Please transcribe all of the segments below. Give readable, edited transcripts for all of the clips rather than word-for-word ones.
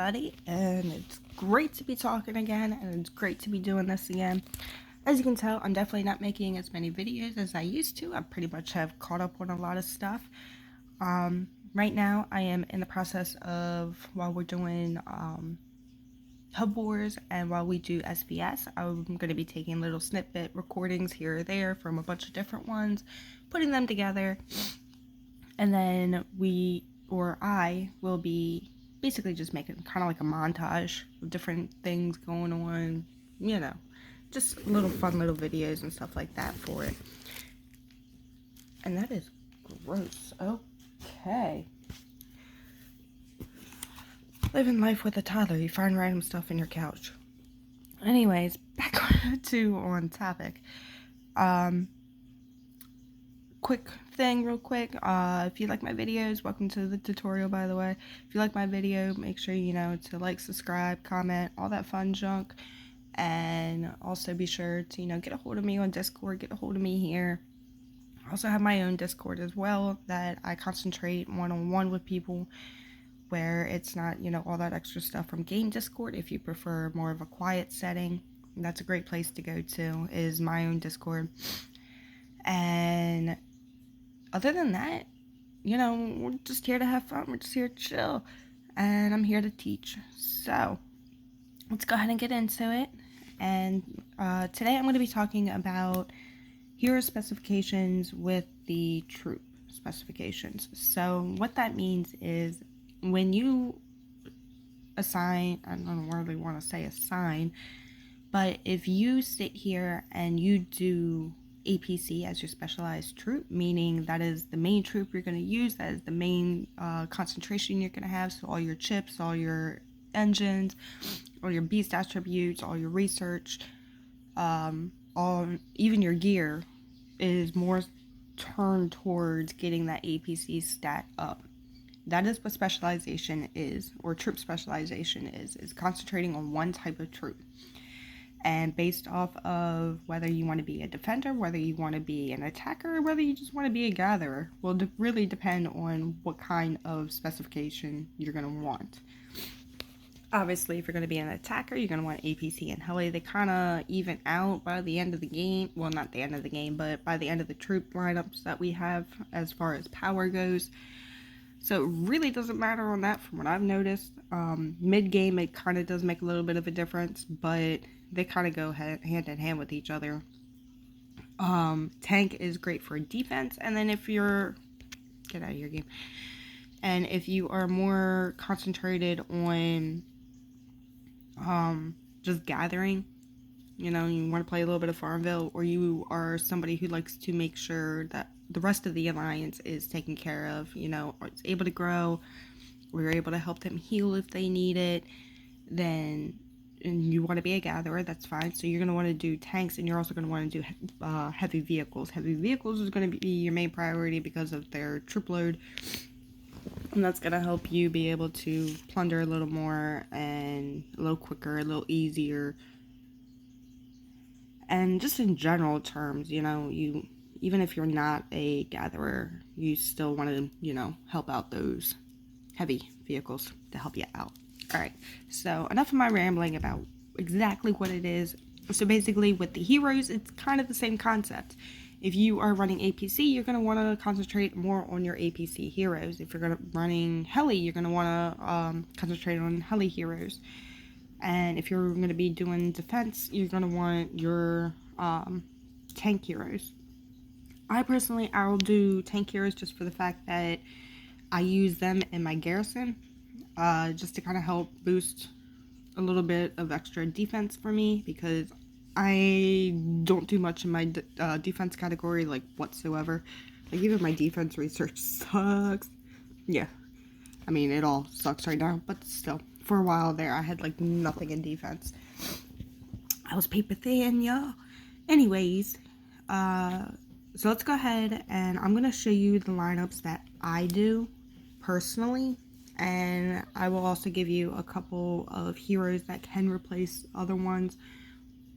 everybody, and it's great to be talking again, and it's great to be doing this again. As you can tell, I'm definitely not making as many videos as I used to. I pretty much have caught up on a lot of stuff. Right now, I am in the process of, while we're doing Hub Wars and while we do SBS, I'm going to be taking little snippet recordings here or there from a bunch of different ones, putting them together, and then I will be basically just making kind of like a montage of different things going on, just little fun little videos and stuff like that for it. And that is gross. Okay. Living life with a toddler, you find random stuff in your couch. Anyways, back on topic. Quick thing real quick, if you like my videos, welcome to the tutorial, by the way. If you like my video, make sure to like, subscribe, comment, all that fun junk, and also be sure to get a hold of me on Discord, get a hold of me here. I also have my own Discord as well that I concentrate one-on-one with people, where it's not all that extra stuff from game Discord. If you prefer more of a quiet setting, that's a great place to go to, is my own Discord. And other than that, we're just here to have fun. We're just here to chill. And I'm here to teach. So, let's go ahead and get into it. And today I'm going to be talking about hero specifications with the troop specifications. So, what that means is when you assign, I don't really want to say assign, but if you sit here and you do APC as your specialized troop, meaning that is the main troop you're going to use, that is the main concentration you're going to have, so all your chips, all your engines, all your beast attributes, all your research, even your gear is more turned towards getting that APC stat up. That is what specialization is, or troop specialization is concentrating on one type of troop. And based off of whether you want to be a defender, whether you want to be an attacker, or whether you just want to be a gatherer, will really depend on what kind of specification you're going to want. Obviously, if you're going to be an attacker, you're going to want APC and Heli. They kind of even out by the end of the game. Well, not the end of the game, but by the end of the troop lineups that we have as far as power goes. So it really doesn't matter on that from what I've noticed. Mid-game, it kind of does make a little bit of a difference, but they kind of go hand in hand with each other. Tank is great for defense, and then if you're... Get out of your game. And if you are more concentrated on just gathering, you want to play a little bit of Farmville, or you are somebody who likes to make sure that the rest of the alliance is taken care of, or it's able to grow, or you're able to help them heal if they need it, and you want to be a gatherer, that's fine. So you're going to want to do tanks, and you're also going to want to do heavy vehicles. Heavy vehicles is going to be your main priority because of their troop load, and that's going to help you be able to plunder a little more and a little quicker, a little easier. And just in general terms, even if you're not a gatherer, you still want to, help out those heavy vehicles to help you out. Alright, so enough of my rambling about exactly what it is. So basically, with the heroes, it's kind of the same concept. If you are running APC, you're going to want to concentrate more on your APC heroes. If you're running Heli, you're going to want to concentrate on Heli heroes. And if you're going to be doing defense, you're going to want your tank heroes. I'll do tank heroes just for the fact that I use them in my garrison, just to kind of help boost a little bit of extra defense for me, because I don't do much in my defense category, like, whatsoever. Like, even my defense research sucks. Yeah, I mean, it all sucks right now, but still, for a while there, I had, like, nothing in defense. I was paper thin, y'all. Anyways, so let's go ahead, and I'm going to show you the lineups that I do personally, and I will also give you a couple of heroes that can replace other ones,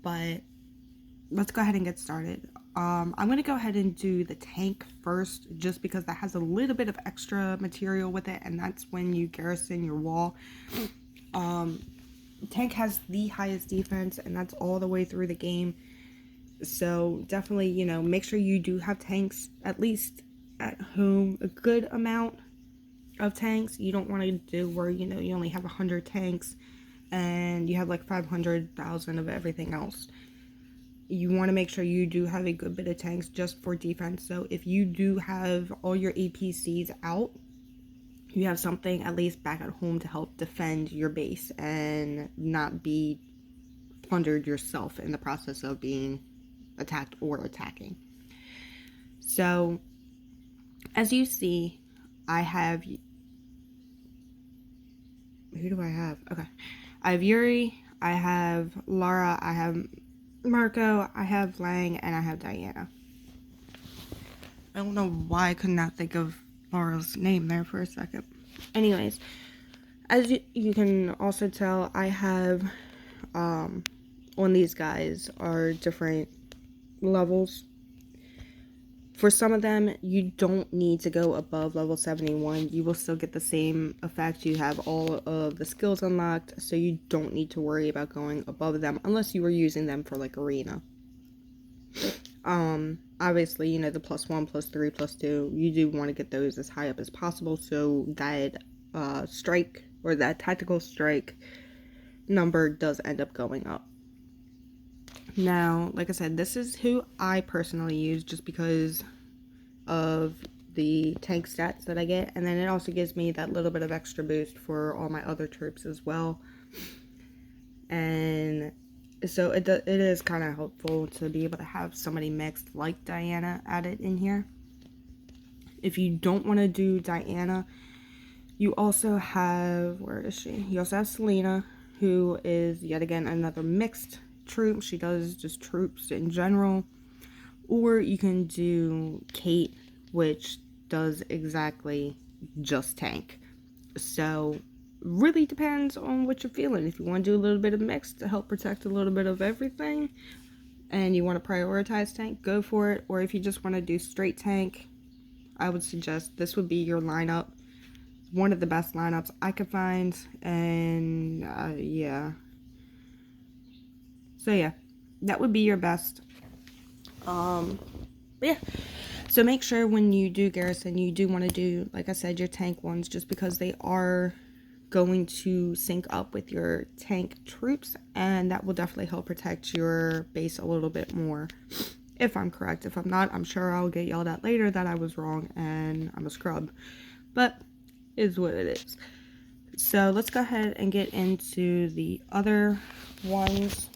but let's go ahead and get started. I'm going to go ahead and do the tank first, just because that has a little bit of extra material with it, and that's when you garrison your wall. Tank has the highest defense, and that's all the way through the game. So definitely, you know, make sure you do have tanks at least at home, a good amount of tanks. You don't want to do where, you know, you only have 100 tanks and you have like 500,000 of everything else. You want to make sure you do have a good bit of tanks just for defense. So if you do have all your APCs out, you have something at least back at home to help defend your base and not be plundered yourself in the process of being attacked or attacking. So as you see, I have, who do I have? Okay, I have Yuri, I have Lara, I have Marco, I have Lang, and I have Diana. I don't know why I could not think of Lara's name there for a second. Anyways, as you can also tell, I have on these guys are different levels. For some of them, you don't need to go above level 71. You will still get the same effect. You have all of the skills unlocked, so you don't need to worry about going above them unless you were using them for like arena. Obviously, you know, the +1, +3, +2, you do want to get those as high up as possible so that strike or that tactical strike number does end up going up. Now, like I said, this is who I personally use just because of the tank stats that I get, and then it also gives me that little bit of extra boost for all my other troops as well. And so it is kind of helpful to be able to have somebody mixed like Diana added in here. If you don't want to do Diana, you also have, where is she? You also have Selena, who is yet again another mixed troop. She does just troops in general. Or you can do Kate, which does exactly just tank. So really depends on what you're feeling. If you want to do a little bit of mix to help protect a little bit of everything and you want to prioritize tank, go for it. Or if you just want to do straight tank, I would suggest this would be your lineup. One of the best lineups I could find, and yeah. So yeah, that would be your best. Yeah. So make sure when you do garrison, you do want to do, like I said, your tank ones, just because they are going to sync up with your tank troops, and that will definitely help protect your base a little bit more. If I'm correct. If I'm not, I'm sure I'll get yelled at later that I was wrong and I'm a scrub. But is what it is. So let's go ahead and get into the other ones.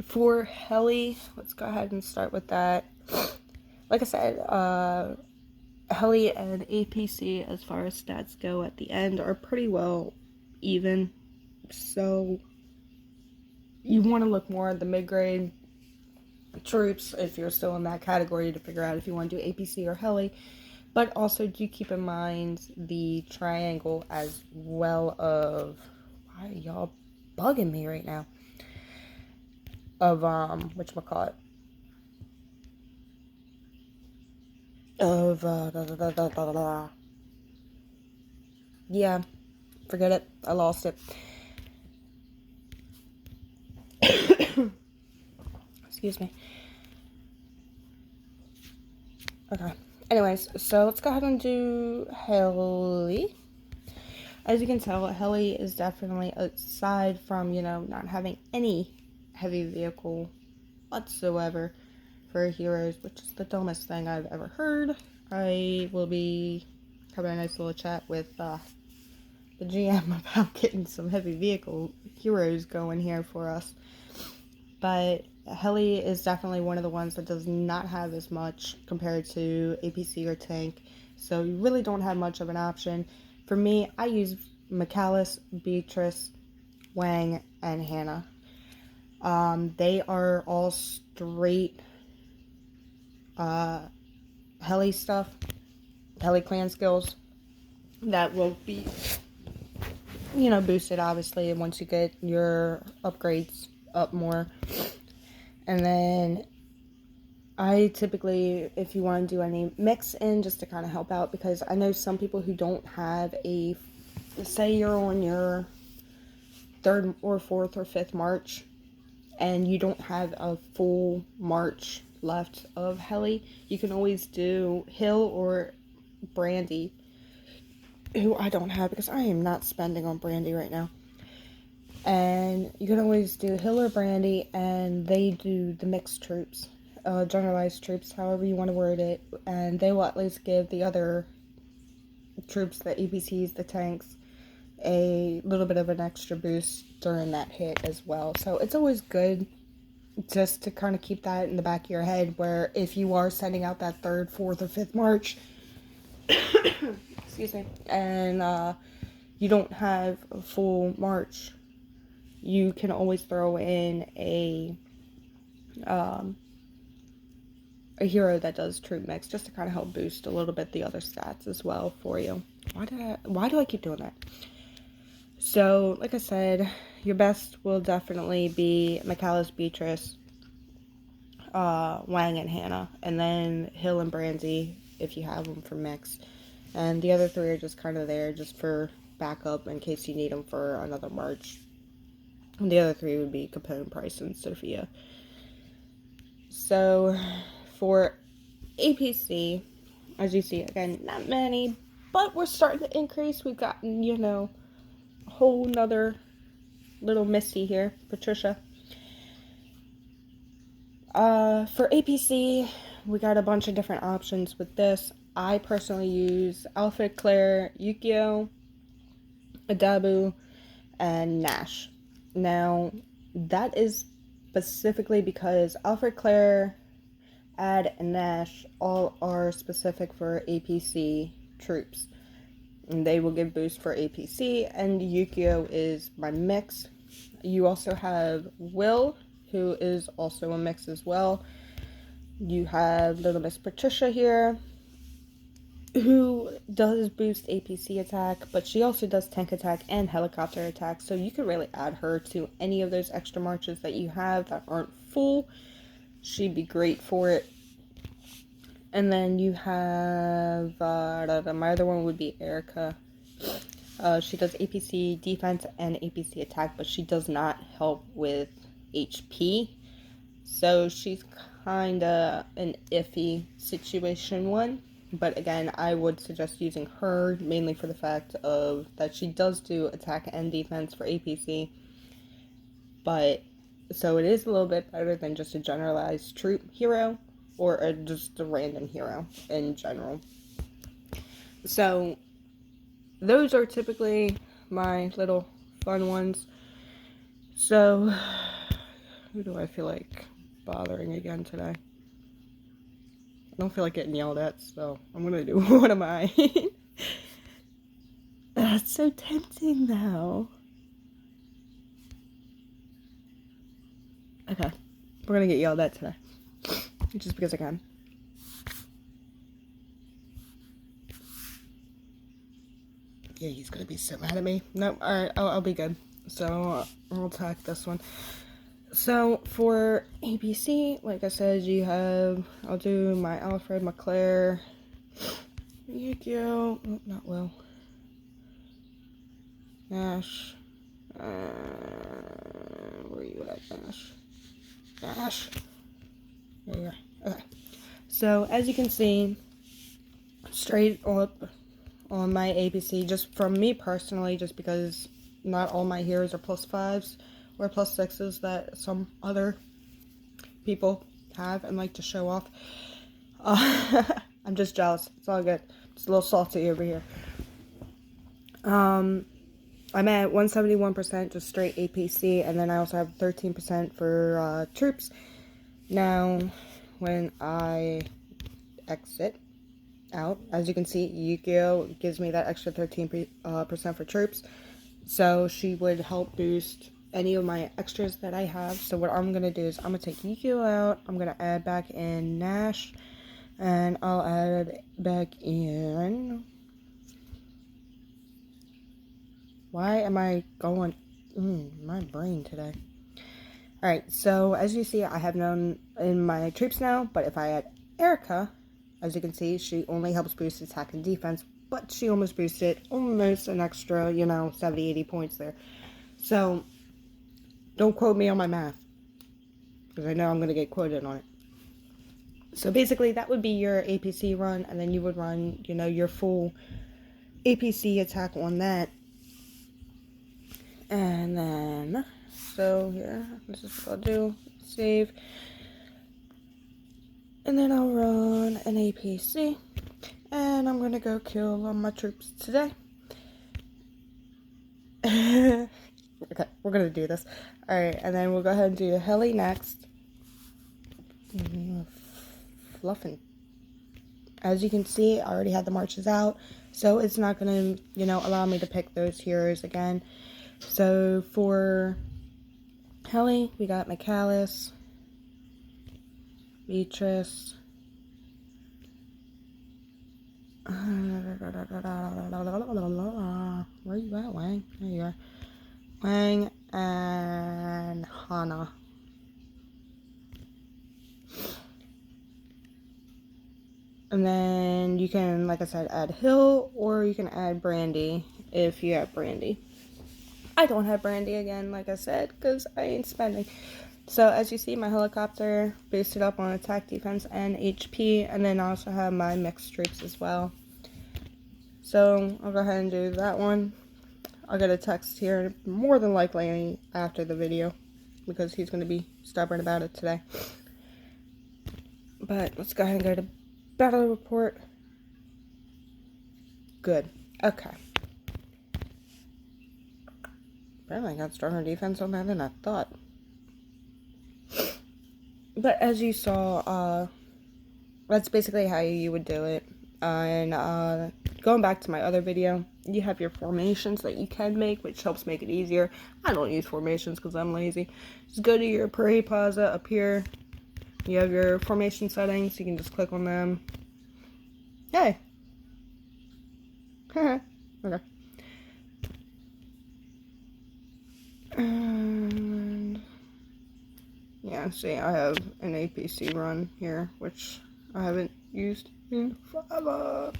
For heli, let's go ahead and start with that. Like I said, heli and APC, as far as stats go at the end, are pretty well even. So you want to look more at the mid-grade troops if you're still in that category to figure out if you want to do APC or heli. But also do keep in mind the triangle as well of, why are y'all bugging me right now? Of, whatchamacallit? Of, yeah, forget it. I lost it. Excuse me. Okay. Anyways, so let's go ahead and do heli. As you can tell, heli is definitely, aside from, you know, not having any heavy vehicle whatsoever for heroes, which is the dumbest thing I've ever heard. I will be having a nice little chat with the GM about getting some heavy vehicle heroes going here for us. But heli is definitely one of the ones that does not have as much compared to APC or tank, so you really don't have much of an option. For me, I use McAllis, Beatrice, Wang, and Hannah. They are all straight heli stuff, heli clan skills that will be, you know, boosted obviously once you get your upgrades up more. And then I typically, if you want to do any mix in just to kind of help out, because I know some people who don't have say you're on your third or fourth or fifth march and you don't have a full march left of heli, you can always do Hill or Brandy, who I don't have because I am not spending on Brandy right now. And you can always do Hill or Brandy, and they do the mixed troops, generalized troops, however you want to word it, and they will at least give the other troops, the APCs, the tanks, a little bit of an extra boost during that hit as well. So it's always good just to kind of keep that in the back of your head, where if you are sending out that third, fourth, or fifth march, excuse me, and you don't have a full march, you can always throw in a hero that does troop mix just to kind of help boost a little bit the other stats as well for you. Why do I keep doing that? So, like I said, your best will definitely be McAllis, Beatrice, Wang, and Hannah, and then Hill and Brandy if you have them for mix. And the other three are just kind of there just for backup in case you need them for another march. And the other three would be Capone, Price, and Sophia. So, for APC, as you see, again, not many, but we're starting to increase. We've gotten, a whole nother little Misty here, Patricia. For APC, we got a bunch of different options with this. I personally use Alfred, Claire, Yukio, Adabu, and Nash. Now, that is specifically because Alfred, Claire, Ad, and Nash all are specific for APC troops. And they will give boost for APC, and Yukio is my mix. You also have Will, who is also a mix as well. You have Little Miss Patricia here, who does boost APC attack, but she also does tank attack and helicopter attack, so you could really add her to any of those extra marches that you have that aren't full. She'd be great for it. And then you have, my other one would be Erica. She does APC defense and APC attack, but she does not help with HP. So she's kind of an iffy situation one. But again, I would suggest using her mainly for the fact of that she does do attack and defense for APC. But, so it is a little bit better than just a generalized troop hero or just a random hero in general. So, those are typically my little fun ones. So, who do I feel like bothering again today? I don't feel like getting yelled at, so I'm gonna do one of mine. That's so tempting, though. Okay, we're gonna get yelled at today. Just because I can. Yeah, he's gonna be so mad at me. Nope, alright, I'll be good. So, I'll attack this one. So, for ABC, like I said, you have, I'll do my Alfred, my Claire, Yukio, oh, not Will, Nash, where are you at, Nash? Nash, there you are, okay. So, as you can see, straight up on my ABC, just from me personally, just because not all my heroes are +5s or +6s that some other people have and like to show off. I'm just jealous. It's all good. It's a little salty over here. I'm at 171% just straight APC, and then I also have 13% for troops. Now, when I exit out, as you can see, Yukio gives me that extra 13% for troops, so she would help boost any of my extras that I have. So what I'm gonna do is I'm gonna take Yukio out, I'm gonna add back in Nash, and I'll add back in, why am I going my brain today? Alright, so as you see, I have none in my troops now, but if I add Erica, as you can see, she only helps boost attack and defense, but she almost boosted almost an extra, 70, 80 points there. So, don't quote me on my math, because I know I'm going to get quoted on it. So basically, that would be your APC run, and then you would run, your full APC attack on that. And then, so here, this is what I'll do. Save. And then I'll run an APC. And I'm going to go kill all my troops today. Okay, we're going to do this. Alright, and then we'll go ahead and do a heli next. Fluffing. As you can see, I already had the marches out. So it's not going to, allow me to pick those heroes again. So for heli, we got McAllis, Beatrice, where are you at, Wang? There you are. Wang and Hana. And then you can, like I said, add Hill, or you can add Brandy if you have Brandy. I don't have Brandy again, like I said, because I ain't spending. So as you see, my helicopter boosted up on attack, defense, and HP, and then I also have my mixed troops as well. So I'll go ahead and do that one. I'll get a text here, more than likely after the video, because he's going to be stubborn about it today. But let's go ahead and go to battle report. Good. Okay. Apparently I got stronger defense on that than I thought. But as you saw, that's basically how you would do it. And going back to my other video, you have your formations that you can make, which helps make it easier. I don't use formations because I'm lazy. Just go to your parade plaza up here. You have your formation settings. You can just click on them. Hey. Okay. And yeah, see, I have an APC run here, which I haven't used in forever.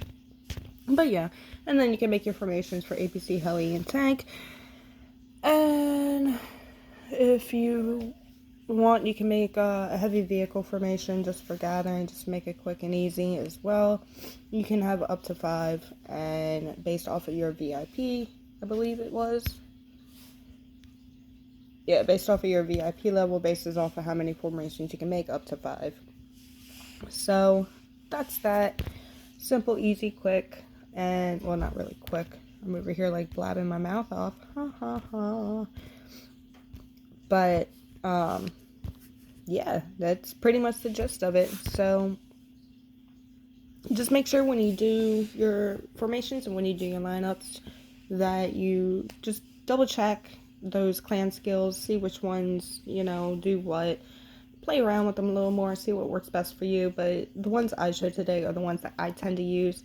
But yeah, and then you can make your formations for APC, heli, and tank. And if you want, you can make a heavy vehicle formation just for gathering, just to make it quick and easy as well. You can have up to 5, and based off of your VIP, I believe it was. Yeah, based off of your VIP level, bases off of how many formations you can make, up to 5. So, that's that. Simple, easy, quick, and, well, not really quick. I'm over here, like, blabbing my mouth off. Ha, ha, ha. But, yeah, that's pretty much the gist of it. So, just make sure when you do your formations and when you do your lineups that you just double check those clan skills, see which ones, do what, play around with them a little more, see what works best for you. But the ones I showed today are the ones that I tend to use.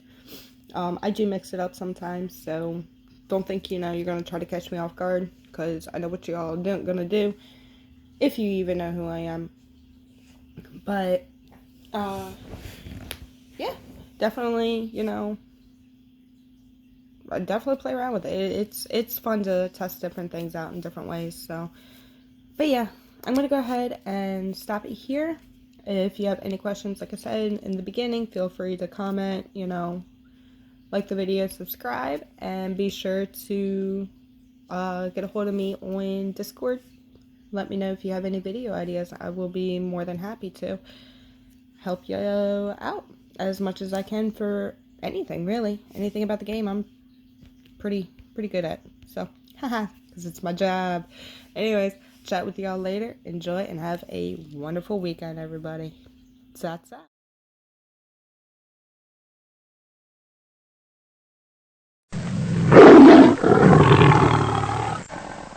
I do mix it up sometimes, so don't think, you're going to try to catch me off guard, because I know what y'all going to do, if you even know who I am. But, yeah, definitely, I definitely play around with it. It's fun to test different things out in different ways. So, but yeah, I'm gonna go ahead and stop it here. If you have any questions, like I said in the beginning, feel free to comment. Like the video, subscribe, and be sure to get a hold of me on Discord. Let me know if you have any video ideas. I will be more than happy to help you out as much as I can for anything, really. Anything about the game, I'm pretty good at. So, haha, because it's my job. Anyways, chat with y'all later. Enjoy and have a wonderful weekend, everybody. That's that.